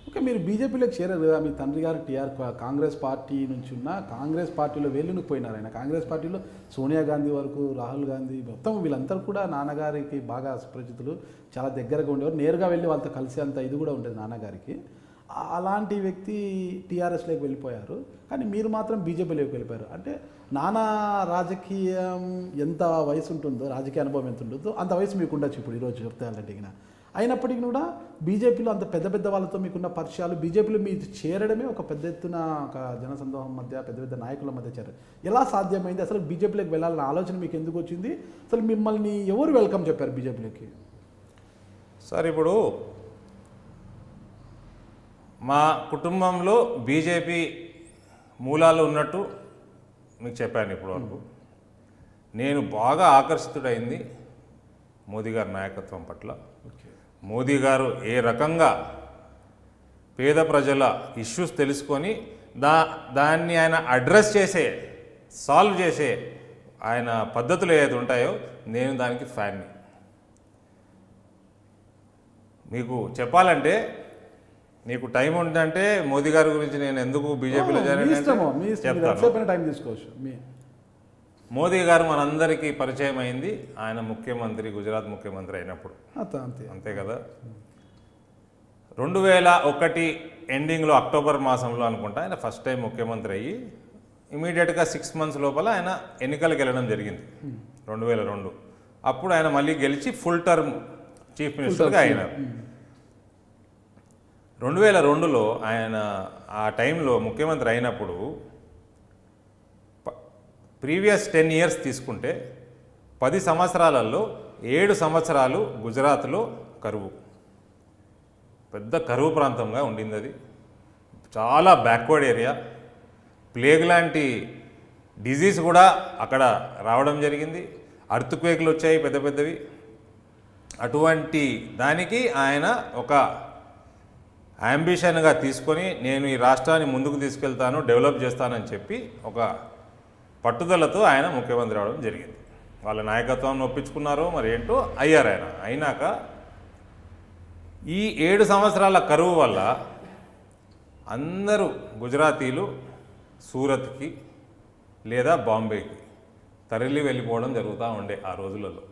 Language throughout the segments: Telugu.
ఓకే, మీరు బీజేపీలోకి చేరారు కదా, మీ తండ్రి గారు కాంగ్రెస్ పార్టీ నుంచి ఉన్న కాంగ్రెస్ పార్టీలో పోయినారు ఆయన. కాంగ్రెస్ పార్టీలో సోనియా గాంధీ వరకు, రాహుల్ గాంధీ మొత్తం వీళ్ళందరూ కూడా నాన్నగారికి బాగా సుపరిచితులు, చాలా దగ్గరగా ఉండేవారు, నేరుగా వెళ్ళి వాళ్ళతో కలిసి అంత ఇది కూడా ఉండేది నాన్నగారికి. అలాంటి వ్యక్తి టీఆర్ఎస్లోకి వెళ్ళిపోయారు, కానీ మీరు మాత్రం బీజేపీలోకి వెళ్ళిపోయారు. అంటే నానా రాజకీయం ఎంత వయసు ఉంటుందో, రాజకీయ అనుభవం ఎంత ఉంటుందో అంత వయసు మీకు ఉండొచ్చు ఇప్పుడు ఈరోజు చెప్తానంటే. అయినప్పటికీ కూడా బీజేపీలో అంత పెద్ద పెద్ద వాళ్ళతో మీకున్న పరిచయాలు, బీజేపీలో మీరు చేరడమే ఒక పెద్ద ఎత్తున ఒక జనసందోహం మధ్య, పెద్ద పెద్ద నాయకుల మధ్య చేరారు. ఎలా సాధ్యమైంది? అసలు బీజేపీలోకి వెళ్ళాలన్న ఆలోచన మీకు ఎందుకు వచ్చింది? అసలు మిమ్మల్ని ఎవరు వెల్కమ్ చెప్పారు బీజేపీలోకి? సార్, ఇప్పుడు మా కుటుంబంలో బీజేపీ మూలాలు ఉన్నట్టు మీకు చెప్పాను ఇప్పటి వరకు. నేను బాగా ఆకర్షితుడైంది మోదీ గారి నాయకత్వం పట్ల. మోదీ గారు ఏ రకంగా పేద ప్రజల ఇష్యూస్ తెలుసుకొని దాన్ని ఆయన అడ్రస్ చేసే, సాల్వ్ చేసే ఆయన పద్ధతులు ఏదైతే ఉంటాయో నేను దానికి ఫ్యాన్ని. మీకు చెప్పాలంటే, నీకు టైం ఉందంటే మోదీ గారి గురించి నేను ఎందుకు బీజేపీలో చెప్తాను. మోదీ గారు మనందరికీ పరిచయం అయింది ఆయన ముఖ్యమంత్రి, గుజరాత్ ముఖ్యమంత్రి అయినప్పుడు, అంతే కదా. 2001 ఎండింగ్లో, అక్టోబర్ మాసంలో అనుకుంటా ఆయన ఫస్ట్ టైం ముఖ్యమంత్రి అయ్యి ఇమీడియట్గా 6 months లోపల ఆయన ఎన్నికలకు వెళ్ళడం జరిగింది 2002. అప్పుడు ఆయన మళ్ళీ గెలిచి ఫుల్ టర్మ్ చీఫ్ మినిస్టర్గా అయినారు. 2002లో ఆయన ఆ టైంలో ముఖ్యమంత్రి అయినప్పుడు ప్రీవియస్ 10 years తీసుకుంటే 10 సంవత్సరాలలో 7 సంవత్సరాలు గుజరాత్లో కరువు, పెద్ద కరువు ప్రాంతంగా ఉండింది. అది చాలా బ్యాక్వర్డ్ ఏరియా. ప్లేగ్ లాంటి డిజీజ్ కూడా అక్కడ రావడం జరిగింది. అర్త్క్వేక్లు వచ్చాయి పెద్ద పెద్దవి. అటువంటి దానికి ఆయన ఒక అంబిషన్గా తీసుకొని నేను ఈ రాష్ట్రాన్ని ముందుకు తీసుకెళ్తాను, డెవలప్ చేస్తానని చెప్పి ఒక పట్టుదలతో ఆయన ముఖ్యమంత్రి అవడం జరిగింది. వాళ్ళ నాయకత్వాన్ని ఒప్పించుకున్నారో మరి ఏంటో అయ్యారు. ఆయన అయినాక ఈ 7 సంవత్సరాల కరువు వల్ల అందరూ గుజరాతీలు సూరత్కి లేదా బాంబేకి తరలి వెళ్ళిపోవడం జరుగుతూ ఉండే ఆ రోజులలో.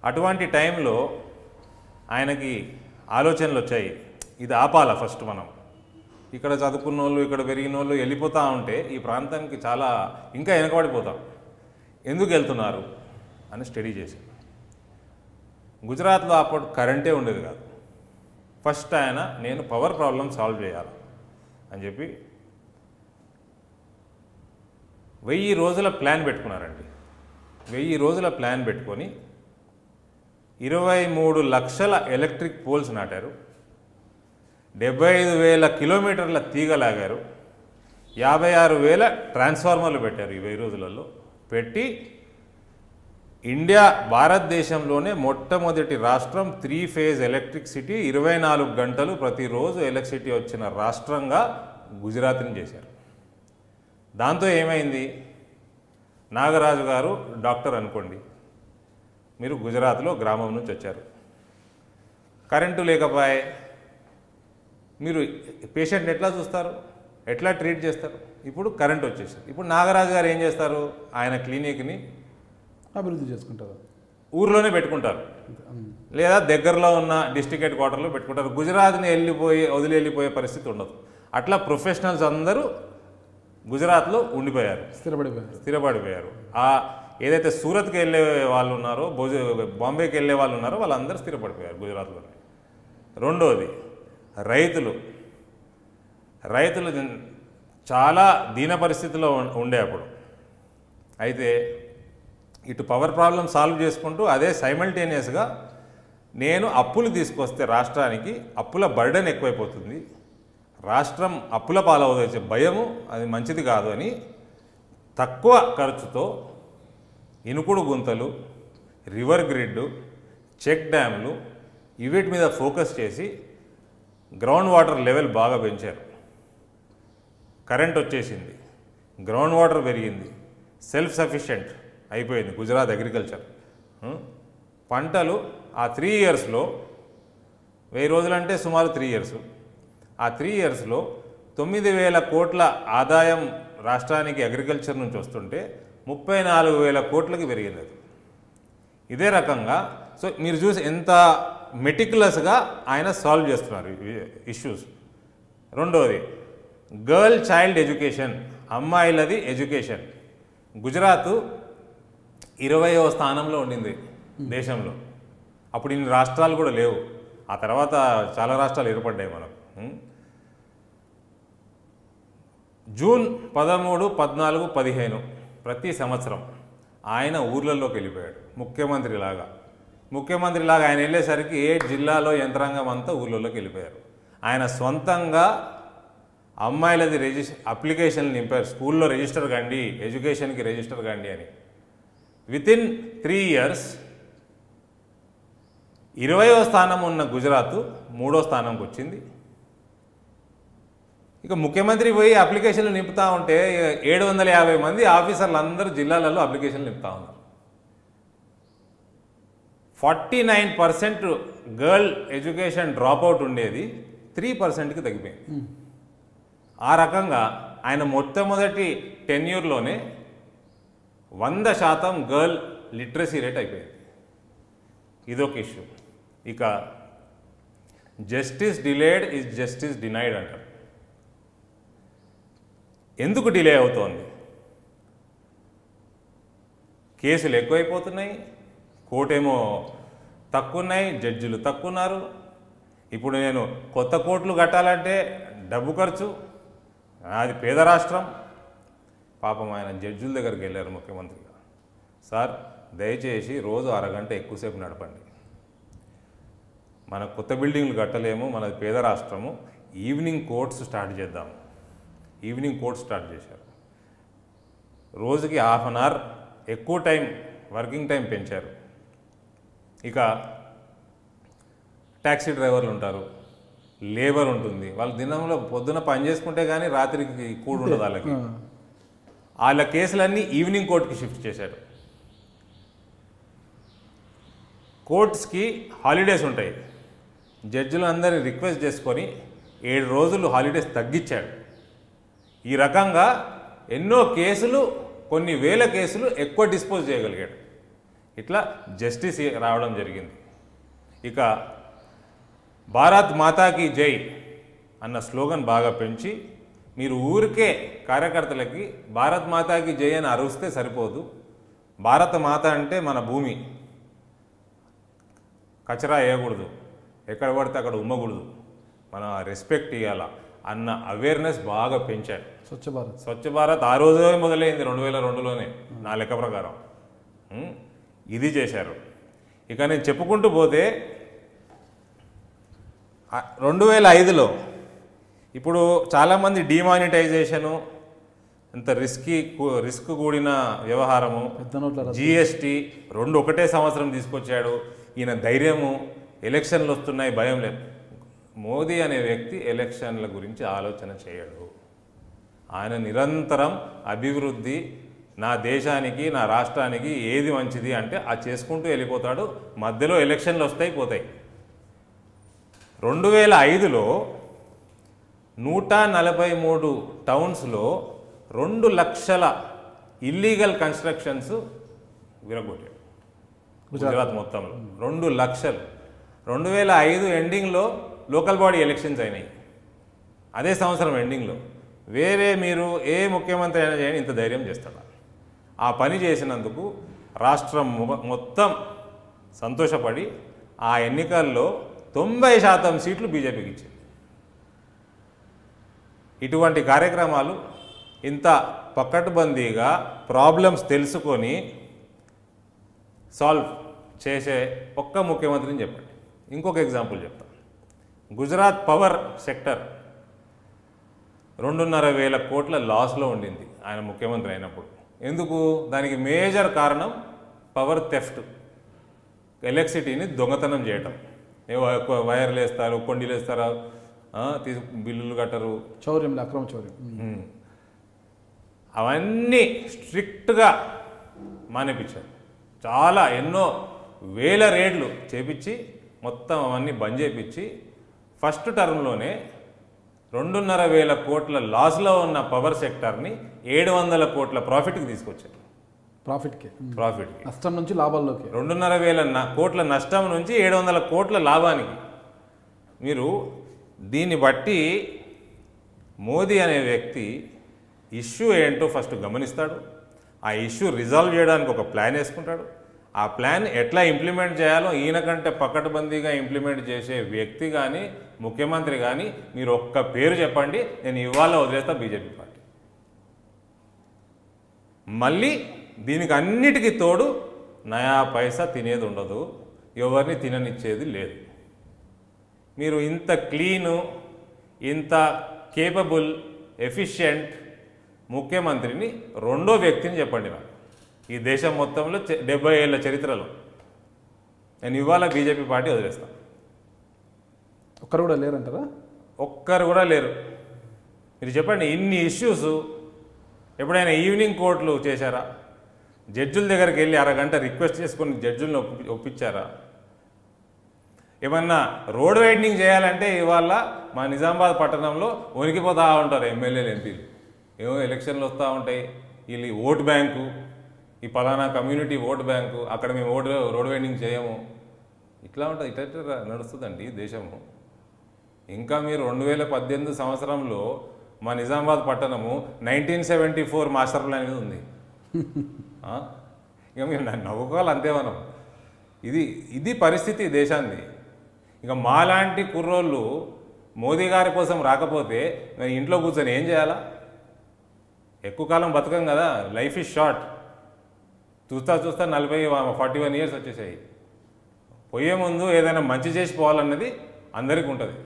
అటువంటి టైంలో ఆయనకి ఆలోచనలు వచ్చాయి, ఇది ఆపాలా ఫస్ట్ మనం. ఇక్కడ చదువుకున్న వాళ్ళు, ఇక్కడ పెరిగిన వాళ్ళు వెళ్ళిపోతూ ఉంటే ఈ ప్రాంతానికి చాలా ఇంకా వెనకబడిపోతాం, ఎందుకు వెళ్తున్నారు అని స్టడీ చేసి. గుజరాత్లో అప్పుడు కరెంటే ఉండేది కాదు. ఫస్ట్ ఆయన నేను పవర్ ప్రాబ్లం సాల్వ్ చేయాలి అని చెప్పి 1000 రోజుల ప్లాన్ పెట్టుకున్నారండి. 1000 రోజుల ప్లాన్ పెట్టుకొని 23 లక్షల ఎలక్ట్రిక్ పోల్స్ నాటారు, 75,000 కిలోమీటర్ల తీగ లాగారు, 56,000 ట్రాన్స్ఫార్మర్లు పెట్టారు ఈ 1000 రోజులలో. పెట్టి ఇండియా భారతదేశంలోనే మొట్టమొదటి రాష్ట్రం 3 phase ఎలక్ట్రిసిటీ 24 గంటలు ప్రతిరోజు ఎలక్ట్రిసిటీ వచ్చిన రాష్ట్రంగా గుజరాత్ని చేశారు. దాంతో ఏమైంది, నాగరాజు గారు డాక్టర్ అనుకోండి, మీరు గుజరాత్లో గ్రామం నుంచి వచ్చారు, కరెంటు లేకపోయే మీరు పేషెంట్ ఎట్లా చూస్తారు, ఎట్లా ట్రీట్ చేస్తారు? ఇప్పుడు కరెంట్ వచ్చేసింది. ఇప్పుడు నాగరాజు గారు ఏం చేస్తారు, ఆయన క్లినిక్ని అభివృద్ధి చేసుకుంటారు, ఊర్లోనే పెట్టుకుంటారు, లేదా దగ్గరలో ఉన్న డిస్ట్రిక్ట్ హెడ్ క్వార్టర్లో పెట్టుకుంటారు. గుజరాత్ని వదిలి వెళ్ళిపోయే పరిస్థితి ఉండదు. అట్లా ప్రొఫెషనల్స్ అందరూ గుజరాత్లో ఉండిపోయారు, స్థిరపడిపోయారు. ఏదైతే సూరత్కి వెళ్ళే వాళ్ళు ఉన్నారో, బాంబేకి వెళ్ళే వాళ్ళు ఉన్నారో వాళ్ళందరూ స్థిరపడిపోయారు గుజరాత్లోనే. రెండోది రైతులు చాలా దీన పరిస్థితిలో ఉండే అప్పుడు. అయితే ఇటు పవర్ ప్రాబ్లం సాల్వ్ చేసుకుంటూ అదే సైమల్టేనియస్గా నేను అప్పులు తీసుకొస్తే రాష్ట్రానికి అప్పుల బర్డెన్ ఎక్కువైపోతుంది, రాష్ట్రం అప్పుల పాలవుదొచ్చే భయము, అది మంచిది కాదు అని తక్కువ ఖర్చుతో ఇనుకుడు గుంతలు, రివర్ గ్రిడ్, చెక్ డ్యామ్లు వీటి మీద ఫోకస్ చేసి గ్రౌండ్ వాటర్ లెవెల్ బాగా పెంచారు. కరెంట్ వచ్చేసింది, గ్రౌండ్ వాటర్ పెరిగింది, సెల్ఫ్ సఫిషియెంట్ అయిపోయింది గుజరాత్ అగ్రికల్చర్. పంటలు ఆ 3 yearsలో 1000 రోజులంటే సుమారు 3 years, ఆ 3 ఇయర్స్లో 9,000 కోట్ల ఆదాయం రాష్ట్రానికి అగ్రికల్చర్ నుంచి వస్తుంటే 34,000 కోట్లకి పెరిగింది అది. ఇదే రకంగా సో మీరు చూసి ఎంత మెటిక్యులస్గా ఆయన సాల్వ్ చేస్తున్నారు ఇష్యూస్. రెండవది గర్ల్ చైల్డ్ ఎడ్యుకేషన్, అమ్మాయిలది ఎడ్యుకేషన్. గుజరాత్ 20వ స్థానంలో ఉండింది దేశంలో. అప్పుడు ఇన్ని రాష్ట్రాలు కూడా లేవు. ఆ తర్వాత చాలా రాష్ట్రాలు ఏర్పడ్డాయి మనకు. జూన్ 13, 14, 15 ప్రతి సంవత్సరం ఆయన ఊర్లలోకి వెళ్ళిపోయాడు ముఖ్యమంత్రిలాగా. ఆయన వెళ్ళేసరికి ఏ జిల్లాలో యంత్రాంగం అంతా ఊర్లలోకి వెళ్ళిపోయారు. ఆయన సొంతంగా అమ్మాయిలది అప్లికేషన్లు నింపారు, స్కూల్లో రిజిస్టర్ కండి, ఎడ్యుకేషన్కి రిజిస్టర్ కండి అని. వితిన్ 3 ఇయర్స్ 20వ స్థానం ఉన్న గుజరాత్ 3వ స్థానంకి వచ్చింది. ఇక ముఖ్యమంత్రి పోయి అప్లికేషన్లు నింపుతూ ఉంటే 750 మంది ఆఫీసర్లు అందరూ జిల్లాలలో అప్లికేషన్లు నింపుతూ ఉన్నారు. 49% గర్ల్ ఎడ్యుకేషన్ డ్రాప్అవుట్ ఉండేది 3%కి తగ్గిపోయింది. ఆ రకంగా ఆయన మొట్టమొదటి టెన్యూర్లోనే 100% గర్ల్ లిటరసీ రేట్ అయిపోయింది. ఇదొక ఇష్యూ. ఇక justice delayed is justice denied అంటారు. ఎందుకు డిలే అవుతోంది? కేసులు ఎక్కువైపోతున్నాయి, కోర్టేమో తక్కువ ఉన్నాయి, జడ్జిలు తక్కువ ఉన్నారు. ఇప్పుడు నేను కొత్త కోర్టులు కట్టాలంటే డబ్బు ఖర్చు, అది పేద రాష్ట్రం. పాపం ఆయన జడ్జిల దగ్గరికి వెళ్ళారు ముఖ్యమంత్రిగా. సార్ దయచేసి రోజు అరగంట ఎక్కువసేపు నడపండి, మన కొత్త బిల్డింగ్లు కట్టలేము, మనది పేద రాష్ట్రము, ఈవినింగ్ కోర్ట్స్ స్టార్ట్ చేద్దాము. ఈవినింగ్ కోర్ట్స్ స్టార్ట్ చేశారు. రోజుకి 1/2 అన్ అవర్ ఎక్కువ టైం వర్కింగ్ టైం పెంచారు. ఇక ట్యాక్సీ డ్రైవర్లు ఉంటారు, లేబర్ ఉంటుంది, వాళ్ళు దినంలో పొద్దున పని చేసుకుంటే కానీ రాత్రికి కూడు ఉండదు వాళ్ళకి. వాళ్ళ కేసులన్నీ ఈవినింగ్ కోర్టుకి షిఫ్ట్ చేశారు. కోర్ట్స్కి హాలిడేస్ ఉంటాయి. జడ్జిలు అందరినీ రిక్వెస్ట్ చేసుకొని 7 రోజులు హాలిడేస్ తగ్గించాడు. ఈ రకంగా ఎన్నో కేసులు, కొన్ని వేల కేసులు ఎక్కువ డిస్పోజ్ చేయగలిగాడు. ఇట్లా జస్టిస్ రావడం జరిగింది. ఇక భారత్ మాతాకి జై అన్న స్లోగన్ బాగా పెంచి, మీరు ఊరికే కార్యకర్తలకి భారత్ మాతాకి జై అని అరుస్తే సరిపోదు. భారత మాత అంటే మన భూమి, కచరా వేయకూడదు, ఎక్కడ పడితే అక్కడ ఉమ్మకూడదు, మన రెస్పెక్ట్ ఇవ్వాలా అన్న అవేర్నెస్ బాగా పెంచారు. స్వచ్ఛ భారత్ ఆ రోజే మొదలైంది 2002లోనే నా లెక్క ప్రకారం. ఇది చేశారు. ఇక నేను చెప్పుకుంటూ పోతే 2005లో ఇప్పుడు చాలామంది డిమానిటైజేషను, అంత రిస్క్ కూడిన వ్యవహారము, జిఎస్టీ 2 ఒకటే సంవత్సరం తీసుకొచ్చాడు. ఈయన ధైర్యము, ఎలక్షన్లు వస్తున్నాయి భయం లేదు. మోదీ అనే వ్యక్తి ఎలక్షన్ల గురించి ఆలోచన చేయడు. ఆయన నిరంతరం అభివృద్ధి, నా దేశానికి నా రాష్ట్రానికి ఏది మంచిది అంటే అది చేసుకుంటూ వెళ్ళిపోతాడు. మధ్యలో ఎలక్షన్లు వస్తాయి పోతాయి. 2005లో 143 టౌన్స్లో 2 లక్షల ఇల్లీగల్ కన్స్ట్రక్షన్స్ విరగొట్టాడు గుజరాత్ మొత్తంలో. 2 లక్షలు. 2005 ఎండింగ్లో లోకల్ బాడీ ఎలక్షన్స్ అయినాయి. అదే సంవత్సరం ఎండింగ్లో. వేరే మీరు ఏ ముఖ్యమంత్రి అయినా చేయని ఇంత ధైర్యం చేస్తాడు. ఆ పని చేసినందుకు రాష్ట్రం మొత్తం సంతోషపడి ఆ ఎన్నికల్లో 90% సీట్లు బీజేపీకి ఇచ్చింది. ఇటువంటి కార్యక్రమాలు ఇంత పకడ్బందీగా ప్రాబ్లమ్స్ తెలుసుకొని సాల్వ్ చేసే ఒక్క ముఖ్యమంత్రిని చెప్పండి. ఇంకొక ఎగ్జాంపుల్ చెప్తాను. గుజరాత్ పవర్ సెక్టర్ 2,500 కోట్ల లాస్లో ఉండింది ఆయన ముఖ్యమంత్రి అయినప్పుడు. ఎందుకు? దానికి మేజర్ కారణం పవర్ థెఫ్ట్, ఎలక్ట్రిసిటీని దొంగతనం చేయటం. వైర్లు వేస్తారు, కొండీలు వేస్తారు, బిల్లులు కట్టరు, అక్రమ చౌర్యం, అవన్నీ స్ట్రిక్ట్గా మానేపించారు. చాలా ఎన్నో వేల రేట్లు చేపించి మొత్తం అవన్నీ బంద్ చేపించి ఫస్ట్ టర్మ్లోనే 2,500 కోట్ల లాస్లో ఉన్న పవర్ సెక్టార్ని 700 కోట్ల ప్రాఫిట్కి తీసుకొచ్చారు. ప్రాఫిట్కి నష్టం నుంచి లాభాల్లోకి 2,500 కోట్ల నష్టం నుంచి 700 కోట్ల లాభానికి. మీరు దీన్ని బట్టి మోదీ అనే వ్యక్తి ఇష్యూ ఏంటో ఫస్ట్ గమనిస్తాడు, ఆ ఇష్యూ రిజాల్వ్ చేయడానికి ఒక ప్లాన్ వేసుకుంటాడు, ఆ ప్లాన్ ఎట్లా ఇంప్లిమెంట్ చేయాలో ఈయన కంటే పకడ్బందీగా ఇంప్లిమెంట్ చేసే వ్యక్తి కానీ ముఖ్యమంత్రి కానీ మీరు ఒక్క పేరు చెప్పండి, నేను ఇవాళ వదిలేస్తా బీజేపీ పార్టీ. మళ్ళీ దీనికి అన్నిటికీ తోడు నయా పైసా తినేది ఉండదు, ఎవరిని తిననిచ్చేది లేదు. మీరు ఇంత క్లీను, ఇంత కేపబుల్, ఎఫిషియెంట్ ముఖ్యమంత్రిని రెండో వ్యక్తిని చెప్పండి నాకు ఈ దేశం మొత్తంలో 70 ఏళ్ల చరిత్రలో. నేను ఇవాళ బీజేపీ పార్టీ వదిలేస్తాను. ఒక్కరు కూడా లేరంటారా? ఒక్కరు కూడా లేరు. మీరు చెప్పండి, ఇన్ని ఇష్యూస్ ఎప్పుడైనా ఈవినింగ్ కోర్టులు చేశారా? జడ్జుల దగ్గరికి వెళ్ళి అరగంట రిక్వెస్ట్ చేసుకొని జడ్జులను ఒప్పించారా? ఏమన్నా రోడ్ వైడనింగ్ చేయాలంటే ఇవాళ మా నిజామాబాద్ పట్టణంలో వణికిపోతూ ఉంటారు ఎమ్మెల్యేలు, ఎంపీలు. ఏమో ఎలక్షన్లు వస్తూ ఉంటాయి, వీళ్ళు ఓట్ బ్యాంకు, ఈ పలానా కమ్యూనిటీ ఓట్ బ్యాంకు, అక్కడ మేము రోడ్ వైడనింగ్ చేయము, ఇట్లా ఉంటుంది. ఇట్లా నడుస్తుందండి దేశము. ఇంకా మీరు 2018 సంవత్సరంలో మా నిజామాబాద్ పట్టణము 1974 మాస్టర్ ప్లాన్ మీద ఉంది. ఇక మీరు నవ్వుకోవాలి అంతే మనం. ఇది పరిస్థితి దేశాన్ని. ఇక మాలాంటి కుర్రోళ్ళు మోదీ గారి కోసం రాకపోతే మరి ఇంట్లో కూర్చొని ఏం చేయాలా? ఎక్కువ కాలం బతకం కదా, లైఫ్ ఈజ్ షార్ట్. చూస్తా 41 ఇయర్స్ వచ్చేసాయి. పోయే ముందు ఏదైనా మంచి చేసి పోవాలన్నది అందరికీ ఉంటుంది.